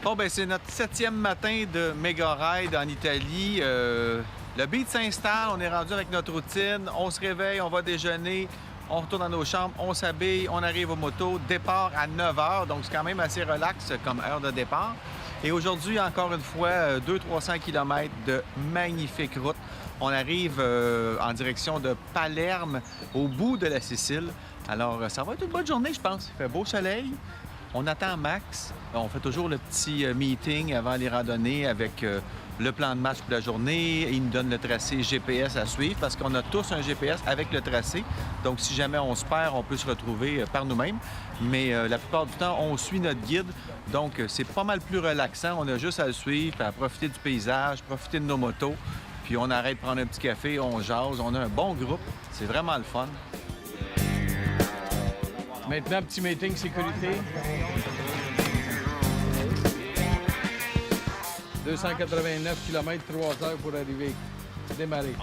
Bon, ben c'est notre 7e matin de Mega Ride en Italie. Le beat s'installe, on est rendu avec notre routine, on se réveille, on va déjeuner, on retourne dans nos chambres, on s'habille, on arrive aux motos. Départ à 9 h, donc c'est quand même assez relax comme heure de départ. Et aujourd'hui, encore une fois, 200-300 km de magnifiques routes. On arrive en direction de Palerme, au bout de la Sicile. Alors, ça va être une bonne journée, je pense. Il fait beau soleil. On attend Max. On fait toujours le petit meeting avant les randonnées avec le plan de match pour la journée. Il nous donne le tracé GPS à suivre parce qu'on a tous un GPS avec le tracé. Donc, si jamais on se perd, on peut se retrouver par nous-mêmes. Mais la plupart du temps, on suit notre guide. Donc, c'est pas mal plus relaxant. On a juste à le suivre, à profiter du paysage, profiter de nos motos. Puis on arrête de prendre un petit café, on jase. On a un bon groupe. C'est vraiment le fun. Maintenant, petit meeting sécurité. 289 km, 3 heures pour arriver. Démarrer.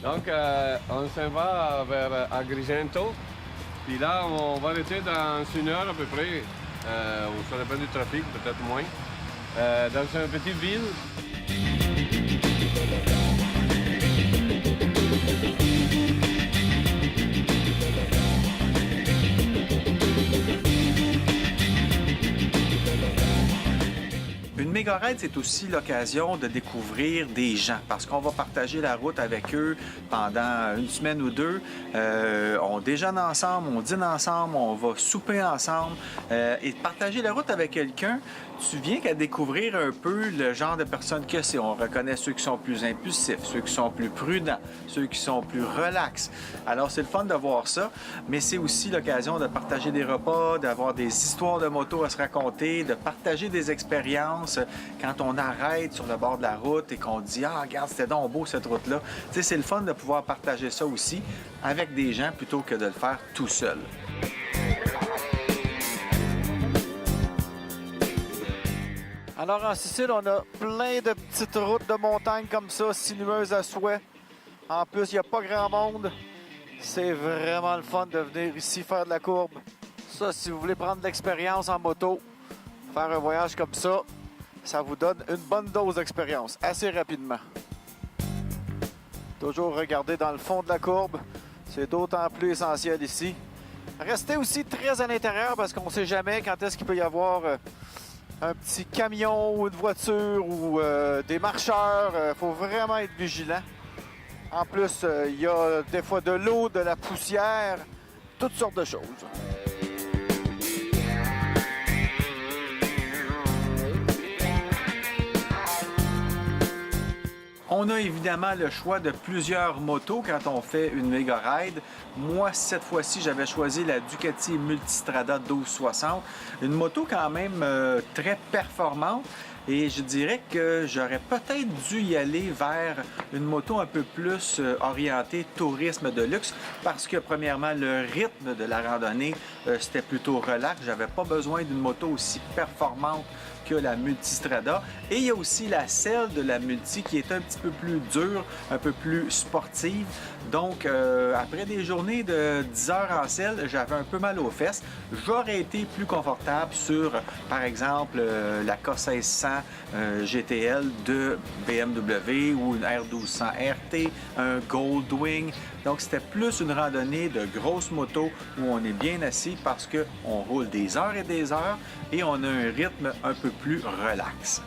Donc, on s'en va vers Agrigento. Puis là, on va arrêter dans 1 heure à peu près. On sera pas du trafic, peut-être moins. Dans une petite ville. Une méga raid, c'est aussi l'occasion de découvrir des gens parce qu'on va partager la route avec eux pendant une semaine ou deux. On déjeune ensemble, on dîne ensemble, on va souper ensemble. Et partager la route avec quelqu'un, tu viens qu'à découvrir un peu le genre de personne que c'est. On reconnaît ceux qui sont plus impulsifs, ceux qui sont plus prudents, ceux qui sont plus relax. Alors, c'est le fun de voir ça, mais c'est aussi l'occasion de partager des repas, d'avoir des histoires de moto à se raconter, de partager des expériences. Quand on arrête sur le bord de la route et qu'on dit « Ah, regarde, c'était donc beau cette route-là », tu sais, c'est le fun de pouvoir partager ça aussi avec des gens plutôt que de le faire tout seul. Alors en Sicile, on a plein de petites routes de montagne comme ça, sinueuses à souhait. En plus, il n'y a pas grand monde. C'est vraiment le fun de venir ici faire de la courbe. Ça, si vous voulez prendre de l'expérience en moto, faire un voyage comme ça vous donne une bonne dose d'expérience assez rapidement. Toujours regarder dans le fond de la courbe, c'est d'autant plus essentiel ici. Restez aussi très à l'intérieur parce qu'on ne sait jamais quand est-ce qu'il peut y avoir un petit camion ou une voiture ou des marcheurs. Il faut vraiment être vigilant. En plus, il y a des fois de l'eau, de la poussière, toutes sortes de choses. On a évidemment le choix de plusieurs motos quand on fait une méga ride. Moi, cette fois-ci, j'avais choisi la Ducati Multistrada 1260. Une moto quand même très performante. Et je dirais que j'aurais peut-être dû y aller vers une moto un peu plus orientée tourisme de luxe parce que premièrement, le rythme de la randonnée, c'était plutôt relax. J'avais pas besoin d'une moto aussi performante que la Multistrada. Et il y a aussi la selle de la Multi qui est un petit peu plus dure, un peu plus sportive. Donc, après des journées de 10 heures en selle, j'avais un peu mal aux fesses. J'aurais été plus confortable sur, par exemple, la K1600 GTL de BMW ou une R1200 RT, un Goldwing. Donc, c'était plus une randonnée de grosses motos où on est bien assis parce qu'on roule des heures et on a un rythme un peu plus relax.